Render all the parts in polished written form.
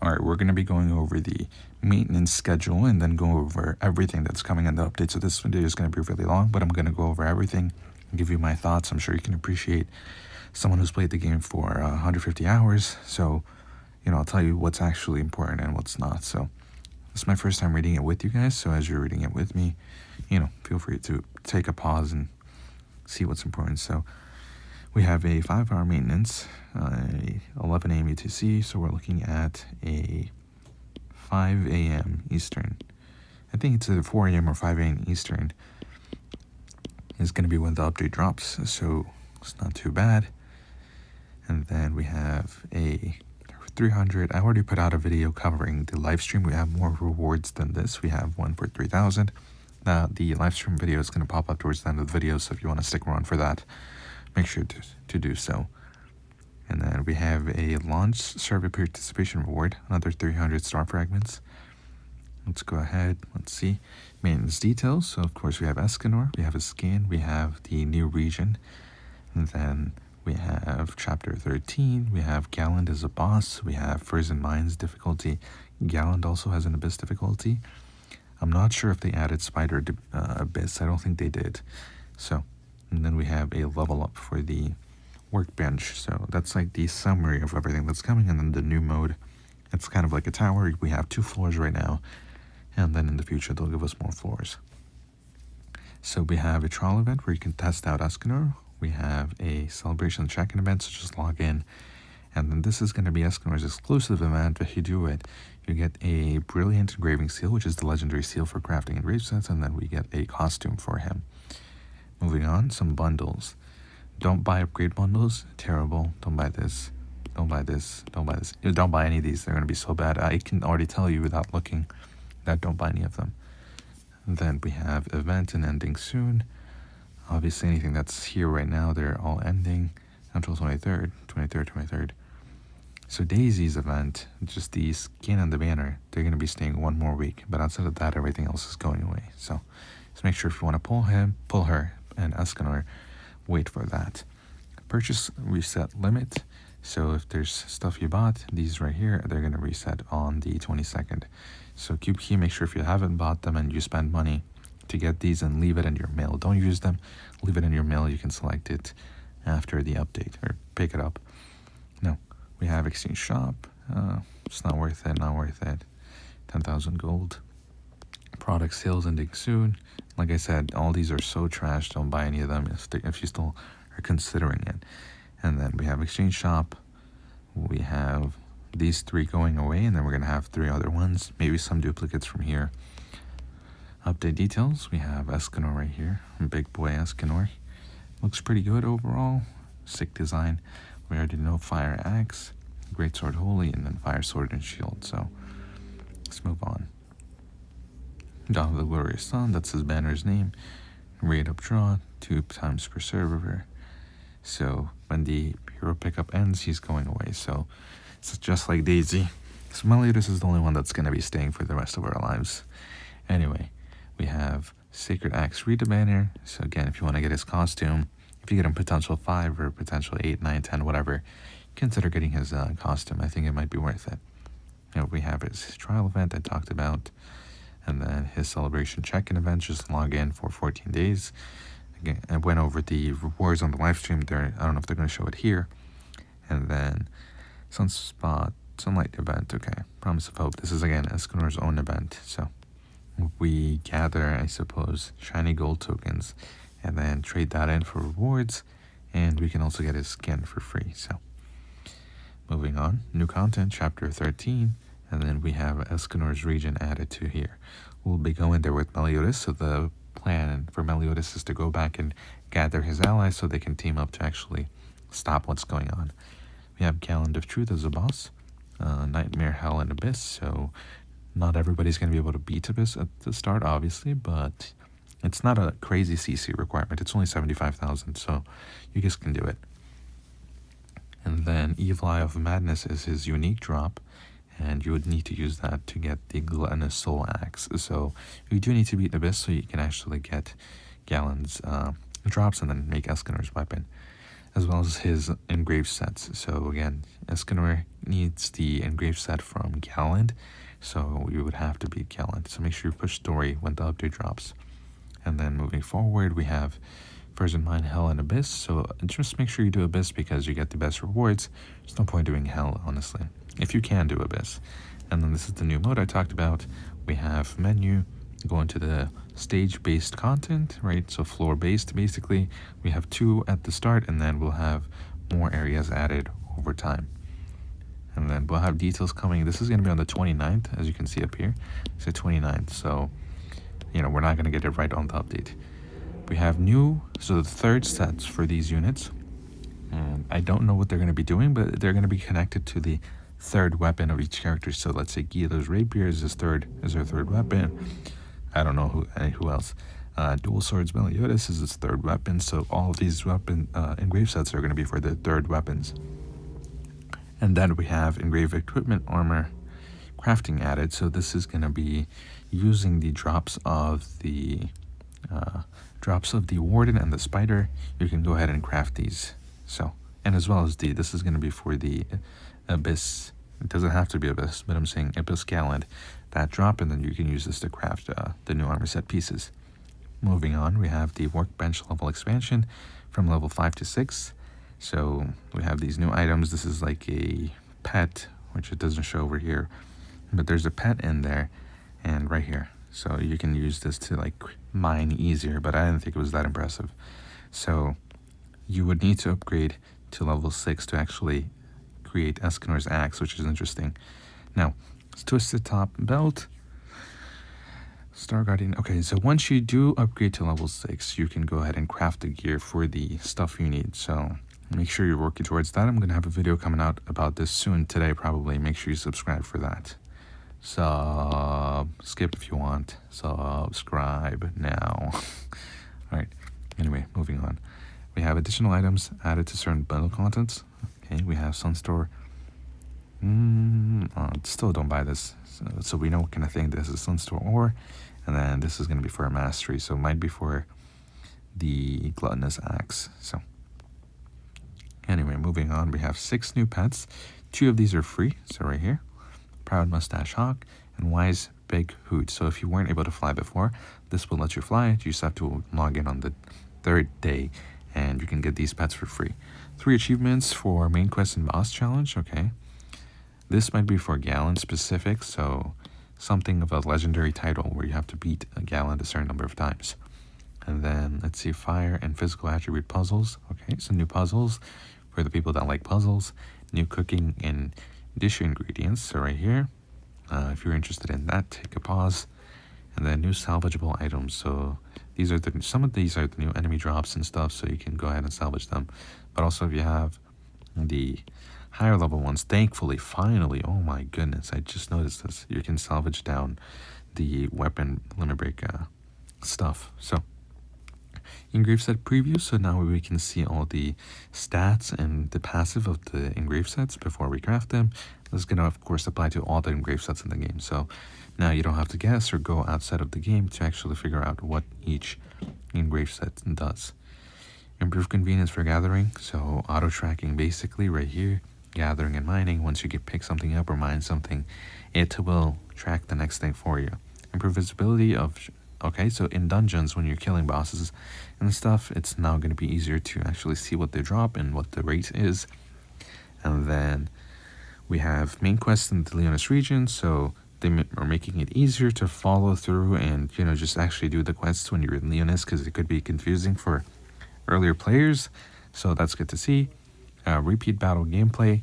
Alright, we're going to be going over the maintenance schedule and then go over everything that's coming in the update. So this video is going to be really long, but I'm going to go over everything and give you my thoughts. I'm sure you can appreciate someone who's played the game for 150 hours. So, I'll tell you what's actually important and what's not. So this is my first time reading it with you guys. So as you're reading it with me, feel free to take a pause and see what's important. So we have a 5-hour maintenance, 11 a.m. UTC, so we're looking at a 5 a.m. Eastern. I think it's either 4 a.m. or 5 a.m. Eastern is going to be when the update drops, so it's not too bad. And then we have a 300. I already put out a video covering the live stream. We have more rewards than this. We have one for 3,000. The live stream video is going to pop up towards the end of the video, so if you want to stick around for that, make sure to do so. And then we have a launch survey participation reward, another 300 star fragments. Let's go ahead. Let's see. Maintenance details. So, of course, we have Escanor, we have a skin, we have the new region, and then we have chapter 13. We have Galland as a boss. We have Frozen Mines difficulty. Galland also has an abyss difficulty. I'm not sure if they added spider abyss. I don't think they did. So, and then we have a level up for the workbench. So that's like the summary of everything that's coming. And then the new mode, it's kind of like a tower. We have 2 floors right now. And then in the future, they'll give us more floors. So we have a trial event where you can test out Escanor. We have a celebration check-in event, so just log in. And then this is going to be Escanor's exclusive event. If you do it, you get a brilliant engraving seal, which is the legendary seal for crafting engraved sets. And then we get a costume for him. Moving on, some bundles. Don't buy upgrade bundles. Terrible. Don't buy this. Don't buy this. Don't buy this. Don't buy any of these. They're going to be so bad. I can already tell you without looking that don't buy any of them. And then we have event and ending soon. Obviously, anything that's here right now, they're all ending until 23rd. So Daisy's event, just the skin and the banner, they're going to be staying 1 more week. But outside of that, everything else is going away. So just make sure if you want to pull her, and Escanor, wait for that. Purchase reset limit. So if there's stuff you bought, these right here, they're going to reset on the 22nd. So Cube Key, make sure if you haven't bought them and you spend money to get these, and leave it in your mail. Don't use them. Leave it in your mail. You can select it after the update or pick it up. No. We have exchange shop. It's not worth it. 10,000 gold. Product sales ending soon. Like I said, all these are so trash. Don't buy any of them if you still are considering it. And then we have exchange shop. We have these 3 going away, and then we're going to have 3 other ones. Maybe some duplicates from here. Update details. We have Escanor right here. Big boy Escanor. Looks pretty good overall. Sick design. We already know Fire Axe, Great Sword Holy, and then Fire Sword and Shield. So let's move on. Dawn of the Glorious Sun, that's his banner's name. Rate up draw, 2 times per server. So when the hero pickup ends, he's going away. So it's just like Daisy. So Meliodas is the only one that's going to be staying for the rest of our lives. Anyway, we have Sacred Axe Rita banner. So again, if you want to get his costume, if you get him potential 5 or potential 8, 9, 10, whatever, consider getting his costume. I think it might be worth it. We have his trial event I talked about. And then his celebration check-in event, just log in for 14 days. Again, I went over the rewards on the live stream there. I don't know if they're going to show it here. And then Sunlight event. Okay, Promise of Hope. This is, again, Escanor's own event. So we gather, I suppose, shiny gold tokens and then trade that in for rewards. And we can also get his skin for free. So moving on. New content, chapter 13. And then we have Escanor's region added to here. We'll be going there with Meliodas, so the plan for Meliodas is to go back and gather his allies so they can team up to actually stop what's going on. We have Galland of Truth as a boss, Nightmare, Hell, and Abyss, so not everybody's going to be able to beat Abyss at the start, obviously, but it's not a crazy CC requirement. It's only 75,000, so you guys can do it. And then Evil Eye of Madness is his unique drop. And you would need to use that to get the Gluttonous Soul Axe. So you do need to beat Abyss so you can actually get Galland's drops and then make Escanor's weapon. as well as his engraved sets. So again, Escanor needs the engraved set from Galland, so you would have to beat Galland. So make sure you push story when the update drops. And then moving forward, we have Frozen Mine, Hell, and Abyss. So just make sure you do Abyss because you get the best rewards. There's no point doing Hell, honestly, if you can do Abyss. And then this is the new mode I talked about. We have menu, go into the stage-based content, right? So floor-based, basically. We have 2 at the start, and then we'll have more areas added over time. And then we'll have details coming. This is going to be on the 29th, as you can see up here. It's the 29th, so, you know, we're not going to get it right on the update. We have new, so the third sets for these units. And I don't know what they're going to be doing, but they're going to be connected to the third weapon of each character. So let's say Guido's rapier is their third weapon. I don't know who else. Dual Swords Meliodas is his third weapon. So all of these engraved sets are going to be for the third weapons. And then we have engraved equipment armor crafting added. So this is going to be using the drops of the Warden and the Spider. You can go ahead and craft these. So, and as well as this is going to be for the Abyss. It doesn't have to be Abyss, but I'm saying Abyss Galland. That drop, and then you can use this to craft the new armor set pieces. Moving on, we have the workbench level expansion from level 5 to 6. So we have these new items. This is like a pet, which it doesn't show over here, but there's a pet in there and right here. So you can use this to like mine easier, but I didn't think it was that impressive. So you would need to upgrade to level 6 to actually create Escanor's axe, which is interesting. Now, Twisted Top Belt, Star Guardian. Okay, so once you do upgrade to level 6, you can go ahead and craft the gear for the stuff you need. So make sure you're working towards that. I'm going to have a video coming out about this soon today, probably. Make sure you subscribe for that. Skip if you want. Subscribe now. All right. Anyway, moving on. We have additional items added to certain bundle contents. Okay, we have Sunstore. Still don't buy this. So we know what kind of thing this is, Sunstore ore. And then this is going to be for a mastery. So it might be for the Gluttonous Axe. So anyway, moving on. We have 6 new pets. 2 of these are free. So right here. Proud Mustache Hawk and Wise Big Hoot. So if you weren't able to fly before, this will let you fly. You just have to log in on the 3rd day, and you can get these pets for free. 3 achievements for main quest and boss challenge. Okay, this might be for Galland specific, so something of a legendary title where you have to beat a Galland a certain number of times. And then let's see, fire and physical attribute puzzles. Okay, so new puzzles for the people that like puzzles. New cooking and dish ingredients. So right here, if you're interested in that, take a pause. And then new salvageable items. So these are some of these are the new enemy drops and stuff, so you can go ahead and salvage them. But also if you have the higher level ones, thankfully, finally, oh my goodness, I just noticed this, you can salvage down the weapon limit break stuff. So engraved set preview, so now we can see all the stats and the passive of the engraved sets before we craft them. This is going to, of course, apply to all the engraved sets in the game. So now you don't have to guess or go outside of the game to actually figure out what each engraved set does. Improved convenience for gathering, so auto tracking basically right here, gathering and mining. Once you pick something up or mine something, it will track the next thing for you. Improved visibility of, okay, so in dungeons when you're killing bosses and stuff, it's now going to be easier to actually see what they drop and what the rate is. And then we have main quests in the Leonis region, so they are making it easier to follow through and, you know, just actually do the quests when you're in Leonis, because it could be confusing for earlier players. So that's good to see. Repeat battle gameplay.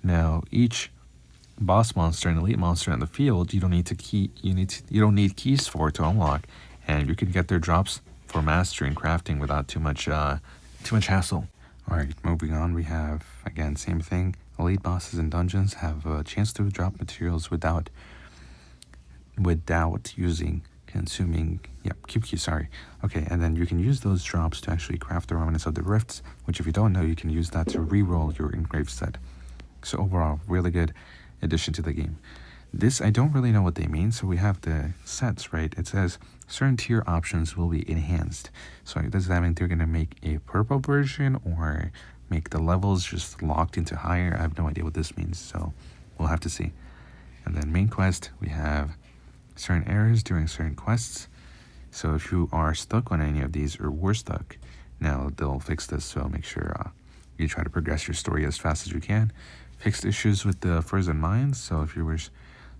Now each boss monster and elite monster in the field, you don't need keys for to unlock, and you can get their drops for mastery and crafting without too much hassle. All right, moving on, we have again same thing. Elite bosses in dungeons have a chance to drop materials without consuming cube keys, sorry. Okay, and then you can use those drops to actually craft the remnants of the rifts, which if you don't know, you can use that to re-roll your engraved set. So overall, really good addition to the game. This, I don't really know what they mean, so we have the sets, right? It says certain tier options will be enhanced. So does that mean they're going to make a purple version or make the levels just locked into higher. I have no idea what this means, so we'll have to see. And then main quest, we have certain errors during certain quests. So if you are stuck on any of these, or were stuck, now they'll fix this, so make sure you try to progress your story as fast as you can. Fixed issues with the frozen mines, so if you were,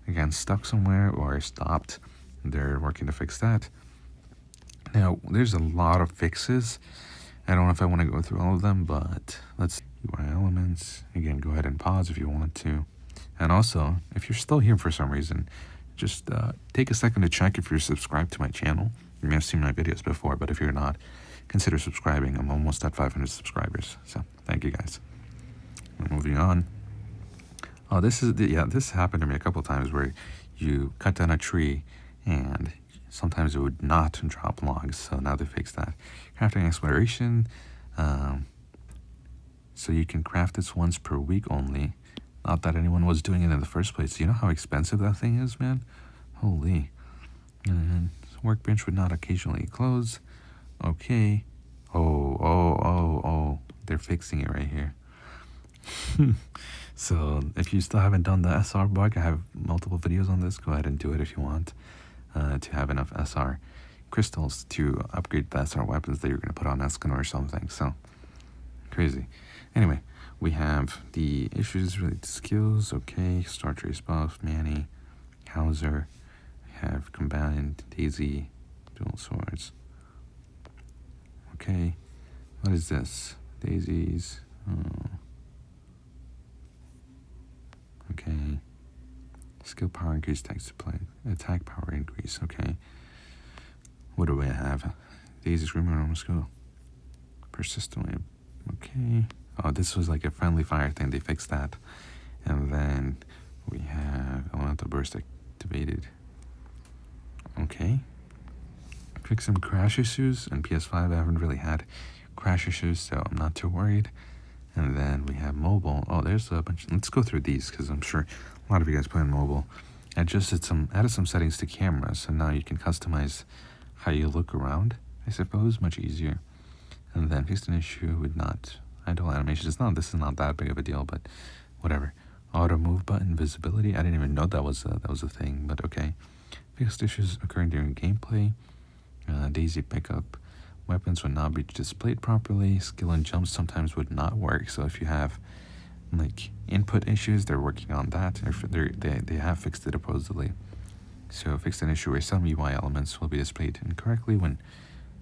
again, stuck somewhere or stopped, they're working to fix that. Now, there's a lot of fixes. I don't know if I want to go through all of them, but let's UI elements. Again, go ahead and pause if you want to. And also, if you're still here for some reason, just take a second to check if you're subscribed to my channel. You may have seen my videos before, but if you're not, consider subscribing. I'm almost at 500 subscribers, so thank you guys. Moving on. Oh, this happened to me a couple times where you cut down a tree and sometimes it would not drop logs, so now they fixed that. Crafting exploration, so you can craft this once per week only. Not that anyone was doing it in the first place. You know how expensive that thing is, man? Holy. And workbench would not occasionally close. Okay. Oh. They're fixing it right here. So if you still haven't done the SR bug, I have multiple videos on this. Go ahead and do it if you want to have enough SR crystals to upgrade the SR weapons that you're going to put on escanor or something. So crazy. Anyway, we have the issues related to skills. Okay, Star Trace buff, Manny, Hauser. We have combined Daisy, dual swords. Okay, what is this? Daisies. Oh. Okay. Skill power increase, attack power increase. Okay. What do I have? Daisy's rumor almost go. Persistently. Okay. Oh, this was like a friendly fire thing. They fixed that. And then we have elemental burst activated. Okay. Fix some crash issues. On PS5, I haven't really had crash issues, so I'm not too worried. And then we have mobile. Oh, there's a bunch. Let's go through these because I'm sure a lot of you guys play on mobile. Added some settings to camera, so now you can customize how you look around, I suppose, much easier. And then fixed an issue with not idle animation. This is not that big of a deal, but whatever. Auto move button visibility. I didn't even know that was a thing, but okay. Fixed issues occurring during gameplay. Daisy pickup. Weapons would not be displayed properly. Skill and jumps sometimes would not work. So if you have like input issues, they're working on that. They have fixed it supposedly. So fixed an issue where some UI elements will be displayed incorrectly when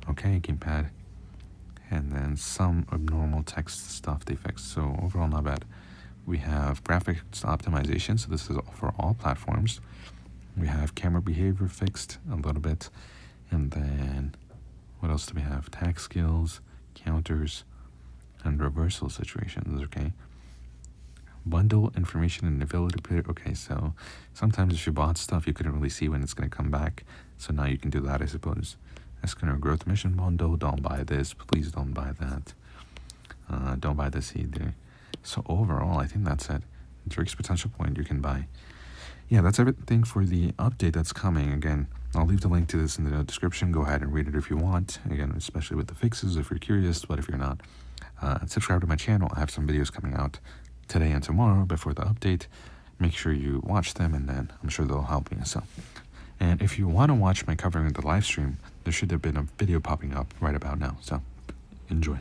gamepad. And then some abnormal text stuff they fixed. So overall not bad. We have graphics optimization. So this is for all platforms. We have camera behavior fixed a little bit. And then what else do we have? Attack skills, counters, and reversal situations, okay? Bundle information and ability player. Okay, so sometimes if you bought stuff, you couldn't really see when it's going to come back. So now you can do that, I suppose. Escanor growth mission bundle. Don't buy this. Please don't buy that. Don't buy this either. So overall, I think that's it. Drake's potential point you can buy. Yeah, that's everything for the update that's coming. Again, I'll leave the link to this in the description. Go ahead and read it if you want. Again, especially with the fixes if you're curious, but if you're not, subscribe to my channel. I have some videos coming out today and tomorrow before the update. Make sure you watch them, and then I'm sure they'll help you. So, and if you want to watch my covering of the live stream, there should have been a video popping up right about now. So, enjoy.